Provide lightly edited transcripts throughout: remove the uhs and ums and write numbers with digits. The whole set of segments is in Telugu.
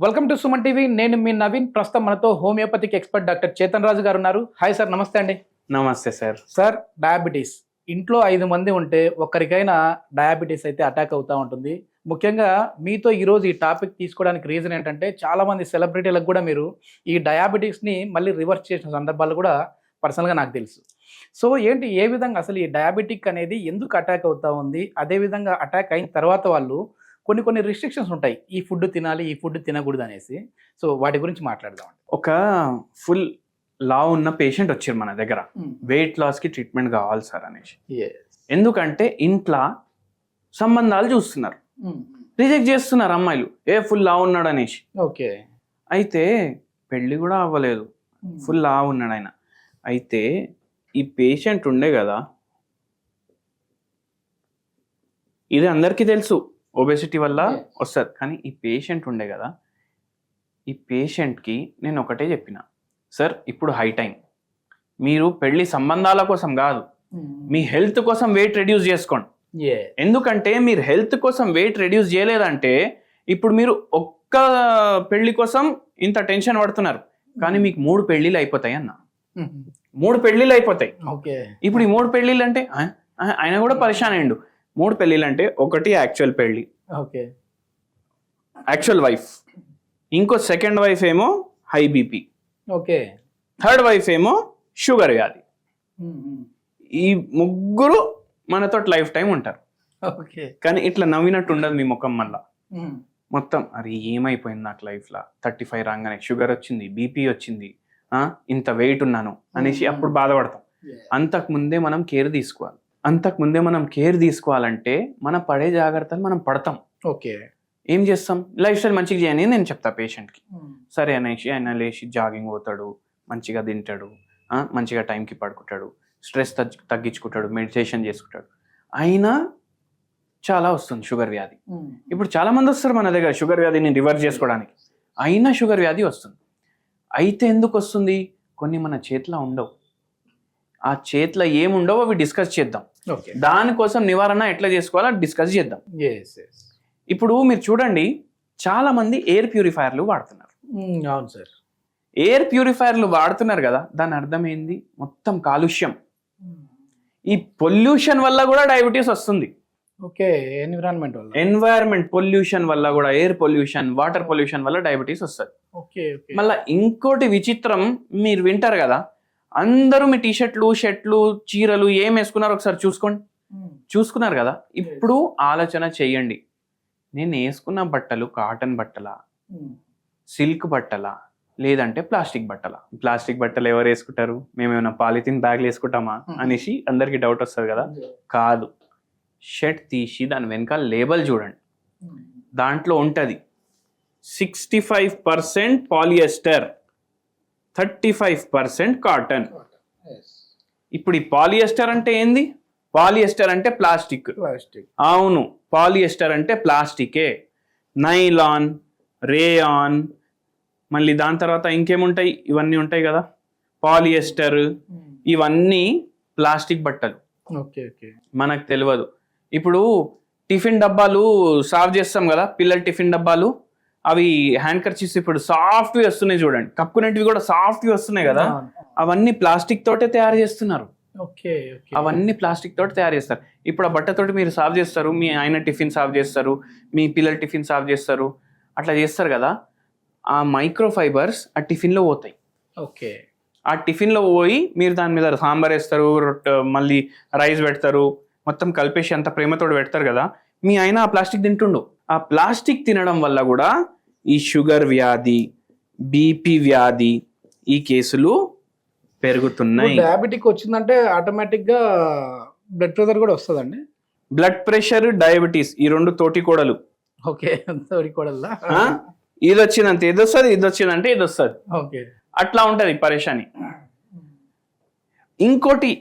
Welcome to Suman TV. నేను మీ నవీన్. ప్రస్తుతం మనతో హోమియోపతిక్ ఎక్స్పర్ట్ డాక్టర్ చేతన్ రాజు గారు ఉన్నారు. హాయ్ సార్, నమస్తే అండి. నమస్తే సార్. సార్, డయాబెటీస్ ఇంట్లో 5 మంది ఉంటే ఒక్కరికైనా డయాబెటీస్ అయితే అటాక్ అవుతూ ఉంటుంది. ముఖ్యంగా మీతో ఈరోజు ఈ టాపిక్ తీసుకోవడానికి రీజన్ ఏంటంటే, చాలా మంది సెలబ్రిటీలకు కూడా మీరు ఈ డయాబెటీస్ని మళ్ళీ రివర్స్ చేసిన సందర్భాలు కూడా పర్సనల్గా నాకు తెలుసు. సో ఏంటి, ఏ విధంగా అసలు ఈ డయాబెటిక్ అనేది ఎందుకు అటాక్ అవుతూ ఉంది, అదేవిధంగా అటాక్ అయిన తర్వాత వాళ్ళు కొన్ని రిస్ట్రిక్షన్స్ ఉంటాయి, ఈ ఫుడ్ తినాలి, ఈ ఫుడ్ తినకూడదు అనేసి. సో వాటి గురించి మాట్లాడదామండి. ఒక ఫుల్ లావ్ ఉన్న పేషెంట్ వచ్చారు మన దగ్గర, వెయిట్ లాస్కి ట్రీట్మెంట్ కావాలి సార్ అనేసి. ఎందుకంటే ఇంట్లో సంబంధాలు చూస్తున్నారు, రిజెక్ట్ చేస్తున్నారు అమ్మాయిలు, ఫుల్ లావ్ ఉన్నాడు అనేసి. ఓకే. అయితే పెళ్ళి కూడా అవ్వలేదు, ఫుల్ లావ్ ఉన్నాడు ఆయన. అయితే ఈ పేషెంట్ ఉండే కదా, ఇది అందరికీ తెలుసు ఒబెసిటీ వల్ల వస్తుంది, కానీ ఈ పేషెంట్ ఉండే కదా, ఈ పేషెంట్కి నేను ఒకటే చెప్పిన, సార్ ఇప్పుడు హై టైం, మీరు పెళ్లి సంబంధాల కోసం కాదు, మీ హెల్త్ కోసం వెయిట్ రెడ్యూస్ చేసుకోండి. ఎందుకంటే మీరు హెల్త్ కోసం వెయిట్ రెడ్యూస్ చేయలేదంటే ఇప్పుడు మీరు ఒక్క పెళ్లి కోసం ఇంత టెన్షన్ పడుతున్నారు, కానీ మీకు 3 పెళ్లిళ్ళు అయిపోతాయి అన్న. 3 పెళ్లిళ్ళు అయిపోతాయి. ఇప్పుడు ఈ 3 పెళ్లిళ్ళు అంటే ఆయన కూడా పరిశాన్ అయ్యిండు. 3 పెళ్లిళ్ళు అంటే, ఒకటి యాక్చువల్ పెళ్లి, యాక్చువల్ వైఫ్, ఇంకో సెకండ్ వైఫ్ ఏమో high BP, okay, third wife ఏమో షుగర్ వ్యాధి. ఈ ముగ్గురు మనతో లైఫ్ టైం ఉంటారు. కానీ ఇట్లా నవ్వినట్టు ఉండదు మీ ముఖం. మళ్ళా మొత్తం అరే ఏమైపోయింది నాకు లైఫ్లో, 35 రాగానే షుగర్ వచ్చింది, బీపీ వచ్చింది, ఇంత వెయిట్ ఉన్నాను అనేసి అప్పుడు బాధపడతాం. అంతకుముందే మనం కేర్ తీసుకోవాలంటే మనం పడే జాగ్రత్తలు మనం పడతాం. ఓకే. ఏం చేస్తాం, లైఫ్ స్టైల్ మంచిగా చేయని నేను చెప్తా పేషెంట్కి. సరే అనేసి ఆయన లేచి జాగింగ్ పోతాడు, మంచిగా తింటాడు, మంచిగా టైంకి పడుకుంటాడు, స్ట్రెస్ తగ్గించుకుంటాడు, మెడిటేషన్ చేసుకుంటాడు. అయినా చాలా వస్తుంది షుగర్ వ్యాధి. ఇప్పుడు చాలా మంది వస్తారు మన దగ్గర షుగర్ వ్యాధిని రివర్స్ చేసుకోవడానికి, అయినా షుగర్ వ్యాధి వస్తుంది. అయితే ఎందుకు వస్తుంది, కొన్ని మన చేతిలో ఉండవు. ఆ చేతిలో ఏముండవు అవి డిస్కస్ చేద్దాం. దానికోసం నివారణ ఎట్లా చేసుకోవాలో డిస్కస్ చేద్దాం. ఇప్పుడు మీరు చూడండి, చాలా మంది ఎయిర్ ప్యూరిఫైయర్లు వాడుతున్నారు. అవును సార్. ఎయిర్ ప్యూరిఫైయర్లు వాడుతున్నారు కదా, దాని అర్థం ఏంది, మొత్తం కాలుష్యం. ఈ పొల్యూషన్ వల్ల కూడా డయాబెటీస్ వస్తుంది. ఓకే. ఎన్వైరన్మెంట్ పొల్యూషన్ వల్ల కూడా, ఎయిర్ పొల్యూషన్, వాటర్ పొల్యూషన్ వల్ల డయాబెటీస్ వస్తుంది. మళ్ళీ ఇంకోటి విచిత్రం, మీరు వింటారు కదా, అందరూ మీ టీషర్ట్లు, షర్ట్లు, చీరలు ఏం వేసుకున్నారు ఒకసారి చూసుకున్నారు కదా. ఇప్పుడు ఆలోచన చెయ్యండి, నేను వేసుకున్న బట్టలు కాటన్ బట్టలా, సిల్క్ బట్టలా, లేదంటే ప్లాస్టిక్ బట్టలు ఎవరు వేసుకుంటారు, మేమేమైనా పాలిథిన్ బ్యాగ్లు వేసుకుంటామా అనేసి అందరికి డౌట్ వస్తుంది కదా. కాదు, షర్ట్ తీసి దాని వెనకాల లేబుల్ చూడండి, దాంట్లో ఉంటుంది 65% పాలియస్టర్, 35% కాటన్. ఇప్పుడు ఈ పాలియస్టర్ అంటే ఏంది, పాలియస్టర్ అంటే ప్లాస్టిక్. అవును, పాలియస్టర్ అంటే ప్లాస్టికే. నైలాన్, రేయాన్, మళ్ళీ దాని తర్వాత ఇంకేముంటాయి, ఇవన్నీ ఉంటాయి కదా పాలియస్టర్, ఇవన్నీ ప్లాస్టిక్ బట్టలు. మనకు తెలియదు. ఇప్పుడు టిఫిన్ డబ్బాలు సాఫ్ చేస్తాం కదా, పిల్లల టిఫిన్ డబ్బాలు, అవి హ్యాండ్ కర్చీఫ్స్ ఇప్పుడు సాఫ్ట్వి వస్తున్నాయి చూడండి, కప్పుకునేటివి కూడా సాఫ్ట్వి వస్తున్నాయి కదా, అవన్నీ ప్లాస్టిక్ తోటే తయారు చేస్తున్నారు. అవన్నీ ప్లాస్టిక్ తోటి తయారు చేస్తారు. ఇప్పుడు ఆ బట్టతోటి మీరు సాఫ్ చేస్తారు, మీ ఆయన టిఫిన్ సాఫ్ చేస్తారు, మీ పిల్లల టిఫిన్ సాఫ్ చేస్తారు, అట్లా చేస్తారు కదా. ఆ మైక్రో ఫైబర్స్ ఆ టిఫిన్లో పోతాయి. ఓకే. ఆ టిఫిన్లో పోయి మీరు దాని మీద సాంబార్ వేస్తారు, మళ్ళీ రైస్ పెడతారు, మొత్తం కలిపేసి అంత ప్రేమతోటి పెడతారు కదా. మీ ఆయన ఆ ప్లాస్టిక్ తింటుండు. ఆ ప్లాస్టిక్ తినడం వల్ల కూడా ఈ షుగర్ వ్యాధి, బీపీ వ్యాధి, ఈ కేసులు పెరుగుతున్నాయి. డయాబెటిక్ వచ్చిందంటే ఆటోమేటిక్ గా బ్లడ్ ప్రెషర్ కూడా వస్తుందండి. బ్లడ్ ప్రెషర్, డయాబెటీస్ ఈ 2 తోటి కోడలు. ఓకే. తోటికోడల్లా ఇది వచ్చిందంటే ఇది వస్తుంది, ఇది వచ్చిందంటే ఇది వస్తుంది. ఓకే. అట్లా ఉంటది పరేషాని. ఇంకోటి,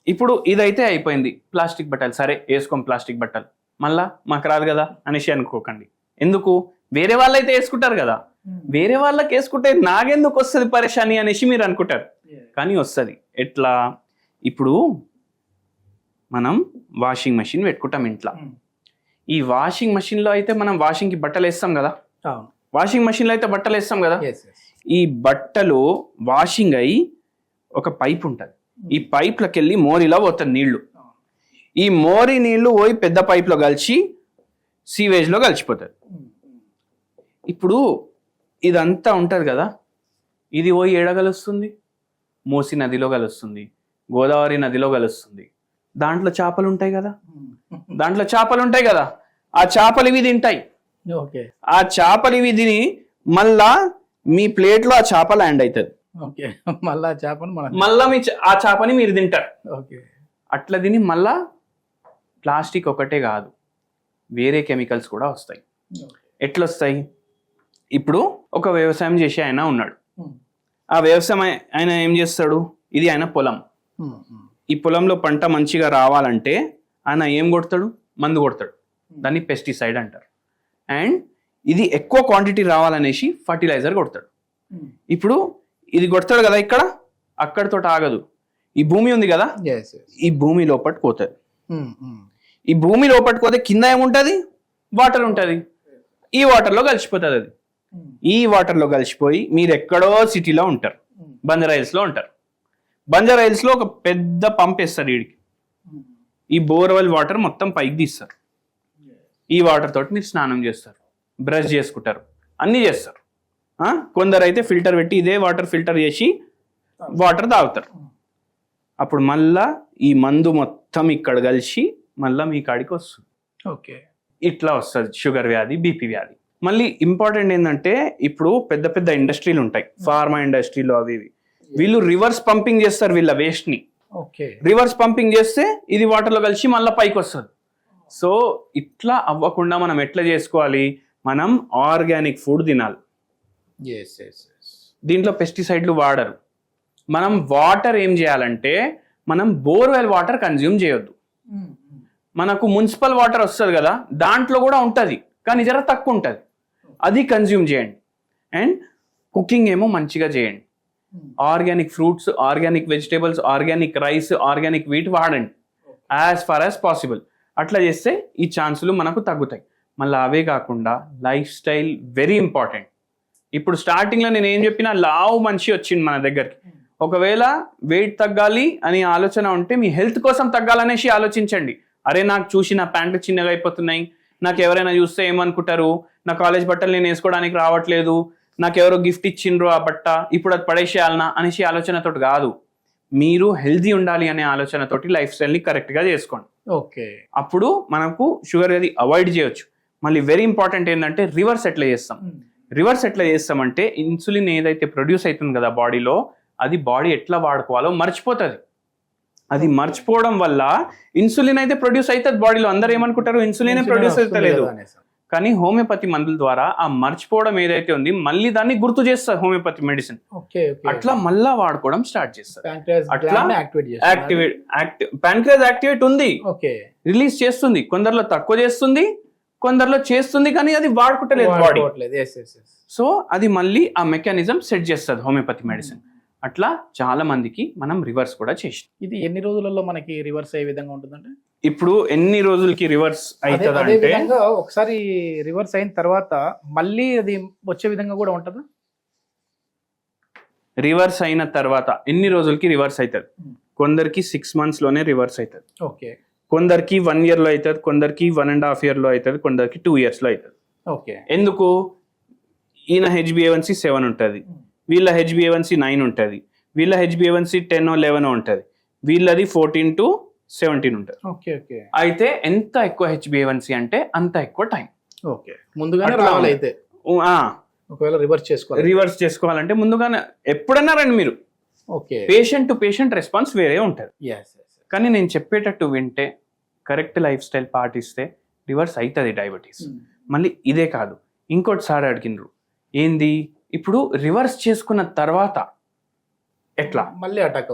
ఇప్పుడు ఇదైతే అయిపోయింది, ప్లాస్టిక్ బట్టలు, సరే వేసుకోం ప్లాస్టిక్ బట్టలు, మళ్ళా మాకు రాదు కదా అనేసి అనుకోకండి. ఎందుకు, వేరే వాళ్ళైతే వేసుకుంటారు కదా, వేరే వాళ్ళకి వేసుకుంటే నాకెందుకు వస్తుంది పరేషాని అనేసి మీరు అనుకుంటారు, కానీ వస్తుంది. ఎట్లా, ఇప్పుడు మనం వాషింగ్ మెషిన్ పెట్టుకుంటాం ఇంట్లో. ఈ వాషింగ్ మెషిన్లో అయితే మనం వాషింగ్కి బట్టలు వేస్తాం కదా, వాషింగ్ మెషిన్లో అయితే బట్టలు వేస్తాం కదా, yes, yes. ఈ బట్టలు వాషింగ్ అయ్యి ఒక పైప్ ఉంటుంది, ఈ పైప్లోకి వెళ్ళి మోరిలో పోతుంది నీళ్లు, ఈ మోరి నీళ్లు పోయి పెద్ద పైప్లో కలిసి సీవేజ్లో కలిసిపోతుంది. ఇప్పుడు ఇదంతా ఉంటుంది కదా, ఇది పోయి ఏడ కలుస్తుంది, మూసి నదిలో కలుస్తుంది, గోదావరి నదిలో కలుస్తుంది. దాంట్లో చేపలు ఉంటాయి కదా, ఆ చేపలు ఇవి తింటాయి. ఓకే ఆ చేపలు ఇవి తిని మళ్ళా మీ ప్లేట్లో ఆ చేప ల్యాండ్ అవుతుంది. ఓకే మళ్ళా చేపను మనం మళ్ళా ఆ చేపని మీరు తింటారు. ఓకే అట్లా తిని మళ్ళా ప్లాస్టిక్ ఒకటే కాదు, వేరే కెమికల్స్ కూడా వస్తాయి. ఎట్లా వస్తాయి? ఇప్పుడు ఒక వ్యవసాయం చేసే ఆయన ఉన్నాడు, ఆ వ్యవసాయం ఆయన ఏం చేస్తాడు, ఇది ఆయన పొలం, ఈ పొలంలో పంట మంచిగా రావాలంటే ఆయన ఏం కొడతాడు, మందు కొడతాడు, దాన్ని పెస్టిసైడ్ అంటారు. అండ్ ఇది ఎక్కువ క్వాంటిటీ రావాలనేసి ఫర్టిలైజర్ కొడతాడు. ఇప్పుడు ఇది కొడతాడు కదా, అక్కడితో ఆగదు, ఈ భూమి ఉంది కదా, ఈ భూమి లోపలికి పోతుంది. ఈ భూమి లోపలికి పోతే కింద ఏముంటుంది, వాటర్ ఉంటుంది, ఈ వాటర్లో కలిసిపోతుంది. అది ఈ వాటర్లో కలిసిపోయి మీరు ఎక్కడో సిటీలో ఉంటారు, బంజారాహిల్స్లో ఉంటారు. బంజారాహిల్స్లో ఒక పెద్ద పంప్ వేస్తారు వీడికి, ఈ బోర్వెల్ వాటర్ మొత్తం పైకి తీస్తారు. ఈ వాటర్ తోటి మీరు స్నానం చేస్తారు, బ్రష్ చేసుకుంటారు, అన్నీ చేస్తారు. కొందరు అయితే ఫిల్టర్ పెట్టి ఇదే వాటర్ ఫిల్టర్ చేసి వాటర్ తాగుతారు. అప్పుడు మళ్ళా ఈ మందు మొత్తం ఇక్కడ కలిసి మళ్ళీ మీ కాడికి వస్తుంది. ఓకే ఇట్లా వస్తుంది షుగర్ వ్యాధి, బీపీ వ్యాధి. మళ్ళీ ఇంపార్టెంట్ ఏంటంటే ఇప్పుడు పెద్ద పెద్ద ఇండస్ట్రీలు ఉంటాయి, ఫార్మా ఇండస్ట్రీలు అవి ఇవి, వీళ్ళు రివర్స్ పంపింగ్ చేస్తారు వీళ్ళ వేస్ట్ ని. ఓకే రివర్స్ పంపింగ్ చేస్తే ఇది వాటర్లో కలిసి మళ్ళీ పైకి వస్తుంది. సో ఇట్లా అవ్వకుండా మనం ఎట్లా చేసుకోవాలి, మనం ఆర్గానిక్ ఫుడ్ తినాలి. దీంట్లో పెస్టిసైడ్లు వాడరు. మనం వాటర్ ఏం చేయాలంటే మనం బోర్వెల్ వాటర్ కన్జ్యూమ్ చేయొద్దు. మనకు మున్సిపల్ వాటర్ వస్తుంది కదా, దాంట్లో కూడా ఉంటుంది కానీ జర తక్కువ ఉంటుంది, అది కన్జ్యూమ్ చేయండి. అండ్ కుకింగ్ ఏమో మంచిగా చేయండి. Organic fruits, organic vegetables, organic rice, organic wheat వాడండి యాజ్ ఫార్ యాజ్ పాసిబుల్. అట్లా చేస్తే ఈ ఛాన్సులు మనకు తగ్గుతాయి. మళ్ళీ అవే కాకుండా లైఫ్ స్టైల్ వెరీ ఇంపార్టెంట్. ఇప్పుడు స్టార్టింగ్లో నేను ఏం చెప్పినా లావు మనిషి వచ్చింది మన దగ్గరికి, ఒకవేళ వెయిట్ తగ్గాలి అని ఆలోచన ఉంటే మీ హెల్త్ కోసం తగ్గాలనేసి ఆలోచించండి. అరే నాకు చూసి నా ప్యాంట్లు చిన్నగా అయిపోతున్నాయి, నాకు ఎవరైనా చూస్తే ఏమనుకుంటారు, నా కాలేజ్ బట్టలు నేను వేసుకోవడానికి రావట్లేదు, నాకు ఎవరో గిఫ్ట్ ఇచ్చిండ్రు ఆ బట్ట, ఇప్పుడు అది పడేసేయాలనా అనేసి ఆలోచనతోటి కాదు. మీరు హెల్తీ ఉండాలి అనే ఆలోచనతోటి లైఫ్ స్టైల్ని కరెక్ట్గా చేసుకోండి. ఓకే అప్పుడు మనకు షుగర్ అది అవాయిడ్ చేయొచ్చు. మళ్ళీ వెరీ ఇంపార్టెంట్ ఏంటంటే రివర్స్ ఎట్లా చేస్తాం. రివర్స్ ఎట్లా చేస్తామంటే ఇన్సులిన్ ఏదైతే ప్రొడ్యూస్ అవుతుంది కదా బాడీలో, అది బాడీ ఎట్లా వాడుకోవాలో మర్చిపోతుంది. అది మర్చిపోవడం వల్ల ఇన్సులిన్ అయితే ప్రొడ్యూస్ అవుతుంది బాడీలో. అందరూ ఏమనుకుంటారు ఇన్సులిన్ ప్రొడ్యూస్ అవుతలేదు, కానీ హోమియోపతి మందుల ద్వారా ఆ మర్చిపోవడం ఏదైతే ఉంది మళ్ళీ దాన్ని గుర్తు చేస్తారు హోమియోపతి మెడిసిన్. అట్లా మళ్ళా వాడుకోవడం స్టార్ట్ చేస్తారు. అట్లా ప్యాంక్రియాస్ యాక్టివేట్ ఉంది, రిలీజ్ చేస్తుంది, కొందరిలో తక్కువ చేస్తుంది, కొందరిలో చేస్తుంది, కానీ అది వాడుకుంటలేదు బాడీ. సో అది మళ్ళీ ఆ మెకానిజం సెట్ చేస్తుంది హోమియోపతి మెడిసిన్. అట్లా చాలా మందికి మనం రివర్స్ కూడా చేసాం. ఇది ఎన్ని రోజులలో మనకి రివర్స్ అయ్యే విధంగా ఉంటుందంటే, ఇప్పుడు ఎన్ని రోజులకి రివర్స్ అవుతుంది అంటే ఒకసారి రివర్స్ అయిన తర్వాత మళ్ళీ అది వచ్చే విధంగా కూడా ఉంటుందా? రివర్స్ అయిన తర్వాత ఎన్ని రోజులకి రివర్స్ అవుతుంది? కొందరికి 6 months లోనే రివర్స్ అవుతుంది, ఓకే, కొందరికి 1 year లో అవుతుంది, కొందరికి 1.5 year లో అవుతుంది, కొందరికి 2 years లో అవుతుంది. ఓకే, ఎందుకు? ఈయన HbA1c 7 ఉంటుంది, వీళ్ళ HbA1c 9 ఉంటుంది, వీళ్ళ HbA1c 10 or 11 ఉంటుంది, వీళ్ళది 14 to 17 ఉంటుంది. ఓకే ఓకే, అయితే ఎంత ఎక్కువ HbA1c అంటే అంత ఎక్కువ టైం. ఓకే, ముందుగానే రావాలి. అయితే ఒకవేళ రివర్స్ చేసుకోవాలంటే ముందుగానే ఎప్పుడన్నా రండి మీరు. Okay, patient to patient response వేరే ఉంటుంది. కానీ నేను చెప్పేటట్టు వింటే, కరెక్ట్ లైఫ్ స్టైల్ పాటిస్తే రివర్స్ అవుతుంది డయాబెటీస్. మళ్ళీ ఇదే కాదు, ఇంకోటి సార్ అడిగినరు ఏంది, ఇప్పుడు రివర్స్ చేసుకున్న తర్వాత ఎట్లా మళ్ళీ అటాక్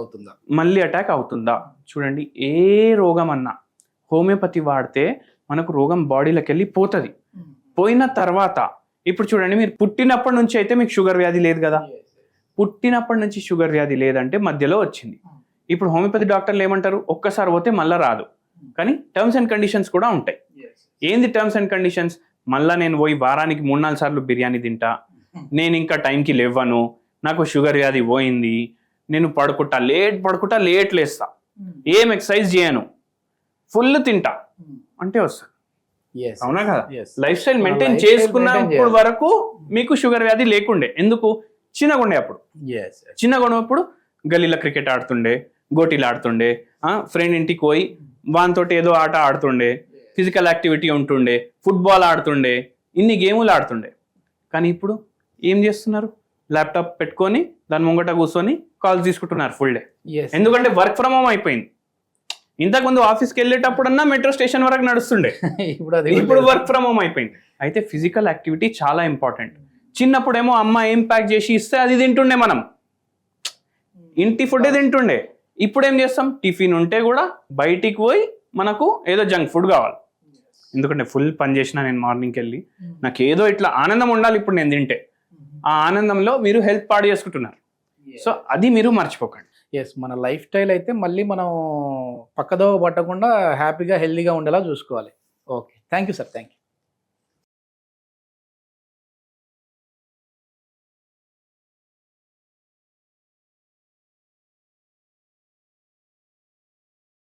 అవుతుందా? చూడండి, ఏ రోగం అన్నా హోమియోపతి వాడితే మనకు రోగం బాడీలోకి వెళ్ళి పోతుంది. పోయిన తర్వాత ఇప్పుడు చూడండి, మీరు పుట్టినప్పటి నుంచి అయితే మీకు షుగర్ వ్యాధి లేదు కదా, పుట్టినప్పటి నుంచి షుగర్ వ్యాధి లేదంటే మధ్యలో వచ్చింది. ఇప్పుడు హోమియోపతి డాక్టర్లు ఏమంటారు, ఒక్కసారి పోతే మళ్ళీ రాదు, కానీ టర్మ్స్ అండ్ కండిషన్స్ కూడా ఉంటాయి. ఏంది టర్మ్స్ అండ్ కండిషన్స్? మళ్ళీ నేను పోయి వారానికి 3-4 సార్లు బిర్యానీ తింటా, నేను ఇంకా టైంకి లేవ్వను, నాకు షుగర్ వ్యాధి పోయింది, నేను పడుకుంటా లేట్ లేస్తా, ఏం ఎక్సర్సైజ్ చేయను, ఫుల్ తింటా అంటే వస్తుంది. Yes. అవునా కదా? Yes. Life style maintain lifestyle చేసుకున్నప్పుడు maintain చేయాలి. వరకు మీకు షుగర్ వ్యాధి లేకుండే. ఎందుకు? చిన్నగుండే అప్పుడు. Yes. చిన్నగా ఉన్నప్పుడు గల్లీలో క్రికెట్ ఆడుతుండే, గోటీలు ఆడుతుండే, ఫ్రెండ్ ఇంటికి పోయి వానితోటి ఏదో ఆట ఆడుతుండే, ఫిజికల్ యాక్టివిటీ ఉంటుండే, ఫుట్బాల్ ఆడుతుండే, ఇన్ని గేములు ఆడుతుండే. కానీ ఇప్పుడు ఏం చేస్తున్నారు? ల్యాప్టాప్ పెట్టుకొని దాని ముంగట కూర్చొని కాల్స్ తీసుకుంటున్నారు ఫుల్ డే. Yes. ఎందుకంటే వర్క్ ఫ్రమ్ హోమ్ అయిపోయింది. ఇంతకుముందు ఆఫీస్కి వెళ్ళేటప్పుడన్నా మెట్రో స్టేషన్ వరకు నడుస్తుండే, ఇప్పుడు వర్క్ ఫ్రమ్ హోమ్ అయిపోయింది. అయితే ఫిజికల్ యాక్టివిటీ చాలా ఇంపార్టెంట్. చిన్నప్పుడేమో అమ్మ ఏం ప్యాక్ చేసి ఇస్తే అది తింటుండే, మనం ఇంటి ఫుడ్ తింటుండే. ఇప్పుడు ఏం చేస్తాం? టిఫిన్ ఉంటే కూడా బయటికి పోయి మనకు ఏదో జంక్ ఫుడ్ కావాలి. ఎందుకంటే ఫుల్ పని చేసిన నేను మార్నింగ్కి వెళ్ళి నాకు ఏదో ఇట్లా ఆనందం ఉండాలి ఇప్పుడు నేను తింటే. ఆ ఆనందంలో మీరు హెల్త్ పాడు చేసుకుంటున్నారు. సో అది మీరు మర్చిపోకండి. ఎస్, మన లైఫ్ స్టైల్ అయితే మళ్ళీ మనం పక్కదోవ పట్టకుండా హ్యాపీగా హెల్దీగా ఉండేలా చూసుకోవాలి. Okay, thank you sir, thank you.